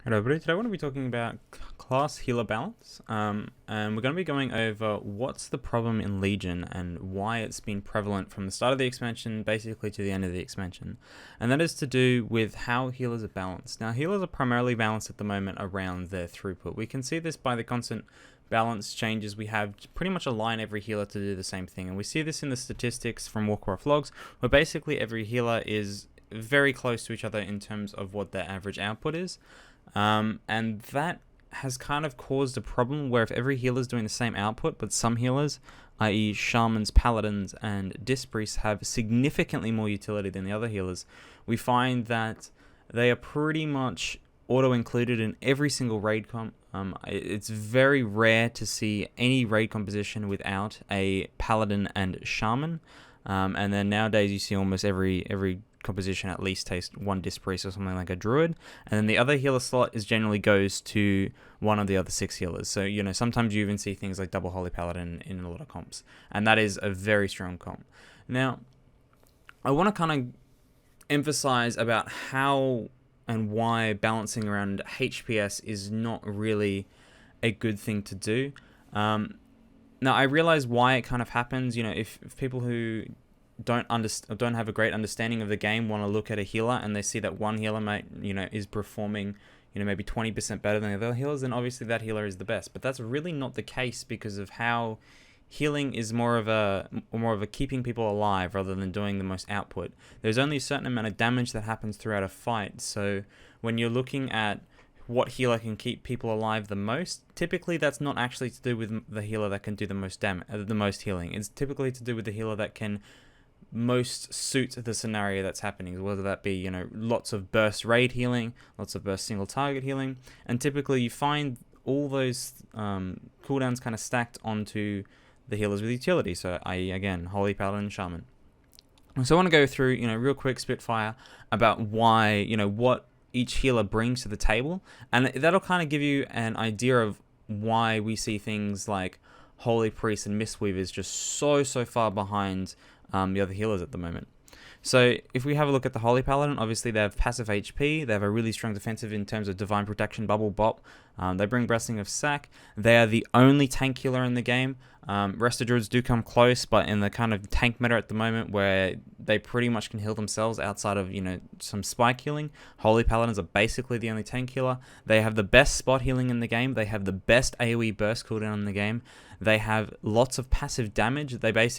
Hello everybody, today I want to be talking about class healer balance, and we're going to be going over what's the problem in Legion and why it's been prevalent from the start of the expansion basically to the end of the expansion, and that is to do with how healers are balanced. Now healers are primarily balanced at the moment around their throughput. We can see this by the constant balance changes. We have pretty much align every healer to do the same thing, and we see this in the statistics from Warcraft logs where basically every healer is very close to each other in terms of what their average output is. And that has kind of caused a problem where if every healer is doing the same output, but some healers, i.e. shamans, paladins, and disc priests, have significantly more utility than the other healers, we find that they are pretty much auto-included in every single raid comp. It's very rare to see any raid composition without a paladin and shaman. And then nowadays you see almost every composition at least taste one disc priest or something like a druid, and then the other healer slot is generally goes to one of the other 6 healers. So sometimes you even see things like double holy paladin in a lot of comps, and that is a very strong comp. Now I want to kind of emphasize about how and why balancing around HPS is not really a good thing to do. Now I realize why it kind of happens. If people who don't have a great understanding of the game want to look at a healer and they see that one healer is performing maybe 20% better than the other healers, then obviously that healer is the best. But that's really not the case because of how healing is more of a keeping people alive rather than doing the most output. There's only a certain amount of damage that happens throughout a fight, so when you're looking at what healer can keep people alive the most, typically that's not actually to do with the healer that can do the most damage, the most healing. It's typically to do with the healer that can most suit the scenario that's happening, whether that be lots of burst raid healing, lots of burst single target healing, and typically you find all those cooldowns kind of stacked onto the healers with utility, so i.e. again holy paladin and shaman. So I want to go through real quick spitfire about why what each healer brings to the table, and that'll kind of give you an idea of why we see things like holy priest and mistweavers just so far behind the other healers at the moment. So if we have a look at the Holy Paladin, obviously they have passive HP, they have a really strong defensive in terms of Divine Protection, Bubble Bop, they bring Blessing of Sack, they are the only tank healer in the game. Rest of druids do come close, but in the kind of tank meta at the moment where they pretty much can heal themselves outside of some spike healing, Holy Paladins are basically the only tank healer. They have the best spot healing in the game, they have the best AoE burst cooldown in the game, they have lots of passive damage.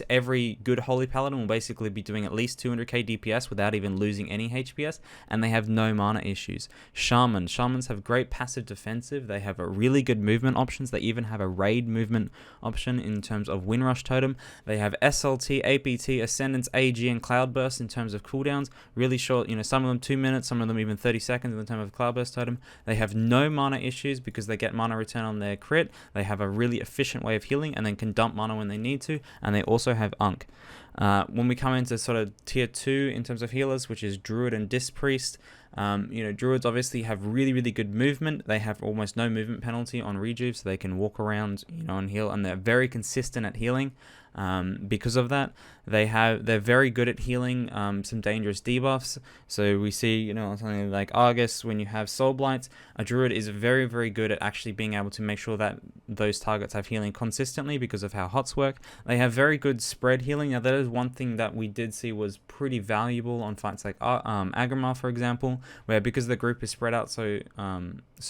Every good Holy Paladin will basically be doing at least 200k DPS without even losing any HPS, and they have no mana issues. Shamans have great passive defensive, they have a really good movement options, they even have a raid movement option in terms of Windrush Totem, they have SLT, APT, Ascendance, AG, and Cloudburst in terms of cooldowns, really short, some of them 2 minutes, some of them even 30 seconds in the term of Cloudburst Totem. They have no mana issues because they get mana return on their crit, they have a really efficient way of healing and then can dump mana when they need to, and they also have Unk. When we come into sort of tier 2 in terms of healers, which is Druid and Disc Priest, Druids obviously have really good movement. They have almost no movement penalty on rejuve, so they can walk around and heal, and they're very consistent at healing. Because of that, they're very good at healing some dangerous debuffs. So we see something like Argus, when you have Soul Blights, a Druid is very good at actually being able to make sure that those targets have healing consistently because of how HOTS work. They have very good spread healing. Now that is one thing that we did see was pretty valuable on fights like Agramar, for example, where because the group is spread out so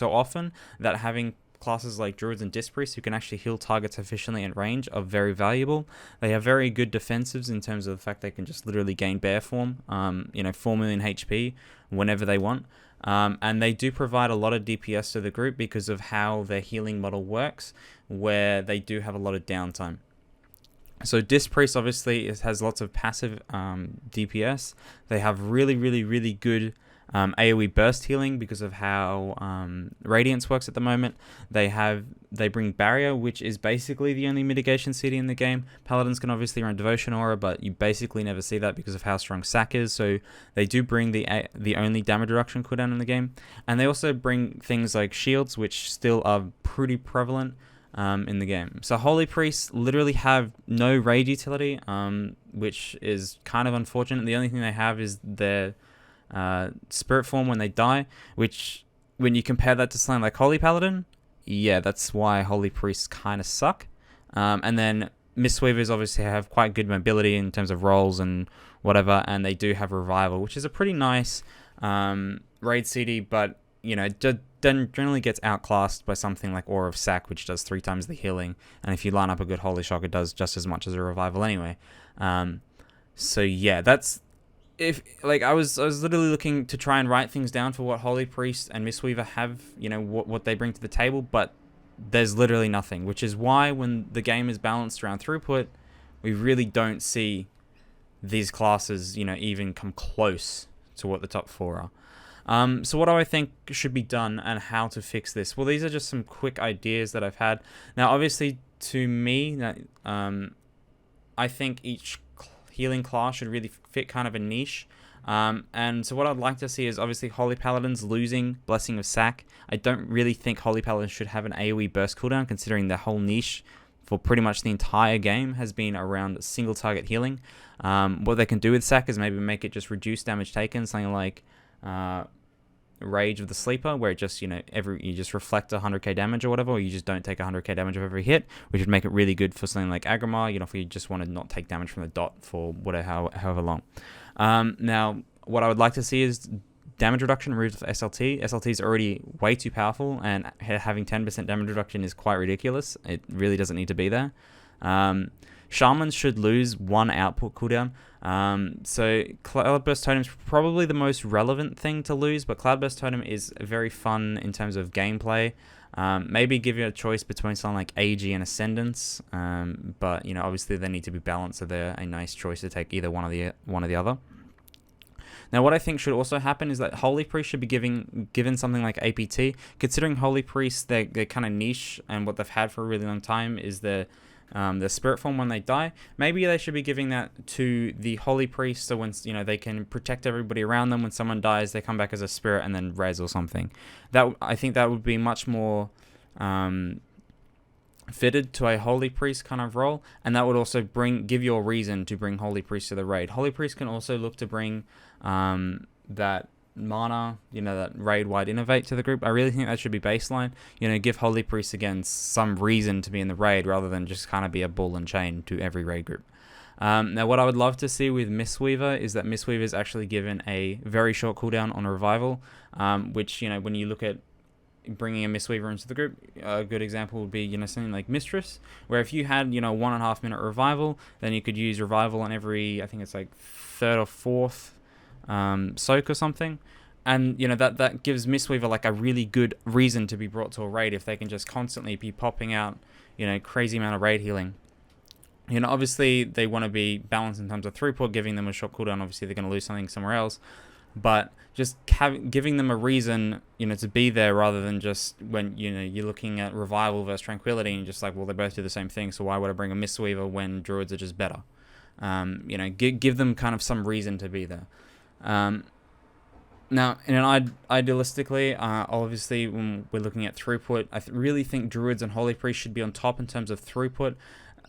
often, that having classes like Druids and Disc Priests who can actually heal targets efficiently at range are very valuable. They have very good defensives in terms of the fact they can just literally gain bear form, 4 million HP whenever they want. And they do provide a lot of DPS to the group because of how their healing model works, where they do have a lot of downtime. So Disc Priest obviously has lots of passive DPS. They have really good AoE burst healing because of how Radiance works at the moment. They bring Barrier, which is basically the only mitigation CD in the game. Paladins can obviously run Devotion Aura, but you basically never see that because of how strong Sack is. So they do bring the only damage reduction cooldown in the game, and they also bring things like shields, which still are pretty prevalent in the game. So Holy Priests literally have no raid utility, which is kind of unfortunate. The only thing they have is their spirit form when they die, which when you compare that to something like Holy Paladin, yeah, that's why Holy Priests kind of suck. And then Mistweavers obviously have quite good mobility in terms of rolls and whatever, and they do have Revival, which is a pretty nice raid CD, but generally gets outclassed by something like Aura of Sac, which does 3 times the healing, and if you line up a good Holy Shock, it does just as much as a Revival anyway. So yeah, that's I was literally looking to try and write things down for what Holy Priest and Mistweaver have, what they bring to the table, but there's literally nothing, which is why when the game is balanced around throughput, we really don't see these classes, even come close to what the top 4 are. So what do I think should be done and how to fix this? Well, these are just some quick ideas that I've had. Now, obviously, to me, I think each healing class should really fit kind of a niche. And so what I'd like to see is obviously Holy Paladins losing Blessing of Sac. I don't really think Holy Paladins should have an AoE burst cooldown, considering their whole niche for pretty much the entire game has been around single target healing. What they can do with Sac is maybe make it just reduce damage taken, something like Rage of the Sleeper, where it just, you just reflect 100k damage or whatever, or you just don't take 100k damage of every hit, which would make it really good for something like Agrimar, if you just want to not take damage from the dot for however long. Now, what I would like to see is damage reduction removed of SLT. SLT is already way too powerful, and having 10% damage reduction is quite ridiculous. It really doesn't need to be there. Shamans should lose 1 output cooldown. So Cloudburst Totem is probably the most relevant thing to lose, but Cloudburst Totem is very fun in terms of gameplay. Maybe give you a choice between something like AG and Ascendance, but obviously they need to be balanced, so they're a nice choice to take either one or the other. Now, what I think should also happen is that Holy Priest should be given something like APT. Considering Holy Priest, they're kind of niche, and what they've had for a really long time is the spirit form when they die. Maybe they should be giving that to the Holy Priest, so when they can protect everybody around them. When someone dies, they come back as a spirit and then res or something. I think that would be much more fitted to a Holy Priest kind of role, and that would also give you a reason to bring Holy Priest to the raid. Holy Priest can also look to bring that mana, that raid-wide innovate to the group. I really think that should be baseline. Give Holy Priest again some reason to be in the raid rather than just kind of be a ball and chain to every raid group. Now, what I would love to see with Mistweaver is that Mistweaver is actually given a very short cooldown on Revival, which, when you look at bringing a Mistweaver into the group, a good example would be, something like Mistress, where if you had, 1.5 minute Revival, then you could use Revival on every, I think it's like 3rd or 4th soak or something, and that gives Mistweaver like a really good reason to be brought to a raid if they can just constantly be popping out crazy amount of raid healing. Obviously they want to be balanced in terms of throughput, giving them a short cooldown. Obviously they're going to lose something somewhere else, but just giving them a reason to be there, rather than just when you're looking at Revival versus Tranquility and just like, well, they both do the same thing, so why would I bring a Mistweaver when Druids are just better? Give them kind of some reason to be there. Now, idealistically, obviously, when we're looking at throughput, I really think Druids and Holy Priest should be on top in terms of throughput.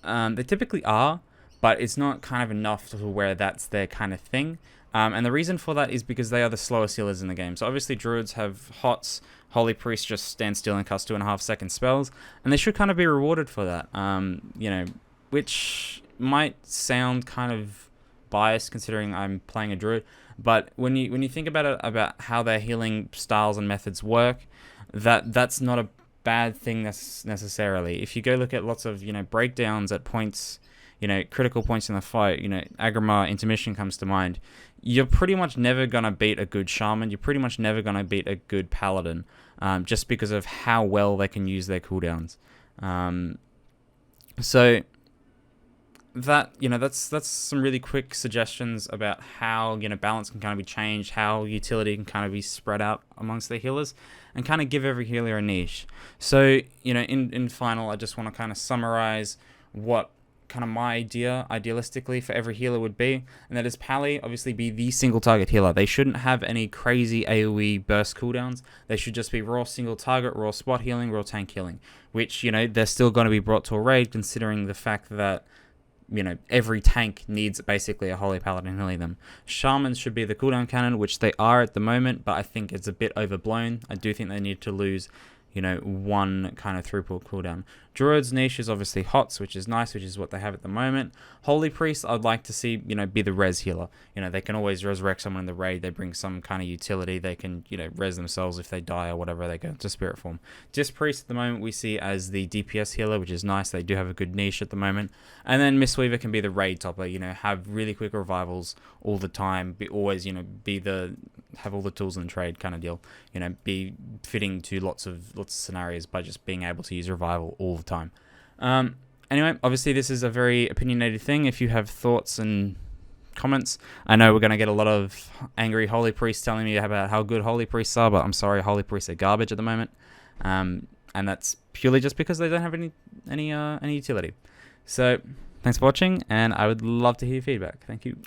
They typically are, but it's not kind of enough to where that's their kind of thing. And the reason for that is because they are the slowest healers in the game. So obviously, Druids have HOTS, Holy Priest just stand still and cast 2.5 second spells, and they should kind of be rewarded for that. Which might sound kind of biased considering I'm playing a Druid, but when you think about it, about how their healing styles and methods work, that's not a bad thing necessarily. If you go look at lots of breakdowns at points, critical points in the fight, Agrimar Intermission comes to mind, you're pretty much never gonna beat a good Shaman. You're pretty much never gonna beat a good Paladin, just because of how well they can use their cooldowns. So that's some really quick suggestions about how balance can kind of be changed, how utility can kind of be spread out amongst the healers, and kind of give every healer a niche. So in final, I just want to kind of summarize what kind of my idea idealistically for every healer would be, and that is Pally obviously be the single target healer. They shouldn't have any crazy AoE burst cooldowns. They should just be raw single target, raw spot healing, raw tank healing, which they're still going to be brought to a raid, considering the fact that every tank needs basically a Holy Paladin healing them. Shamans should be the cooldown cannon, which they are at the moment, but I think it's a bit overblown. I do think they need to lose, one kind of throughput cooldown. Druid's niche is obviously HOTS, which is nice, which is what they have at the moment. Holy Priest, I'd like to see, be the res healer. They can always resurrect someone in the raid. They bring some kind of utility. They can, res themselves if they die or whatever. They go into spirit form. Disc Priest at the moment we see as the DPS healer, which is nice. They do have a good niche at the moment. And then Mistweaver can be the raid topper, have really quick revivals all the time. Be always, have all the tools in the trade kind of deal. Be fitting to lots of scenarios by just being able to use revival all the time. Anyway, obviously this is a very opinionated thing. If you have thoughts and comments, I know we're going to get a lot of angry Holy Priests telling me about how good Holy Priests are, but I'm sorry, Holy Priests are garbage at the moment. And that's purely just because they don't have any utility. So thanks for watching, and I would love to hear your feedback. Thank you.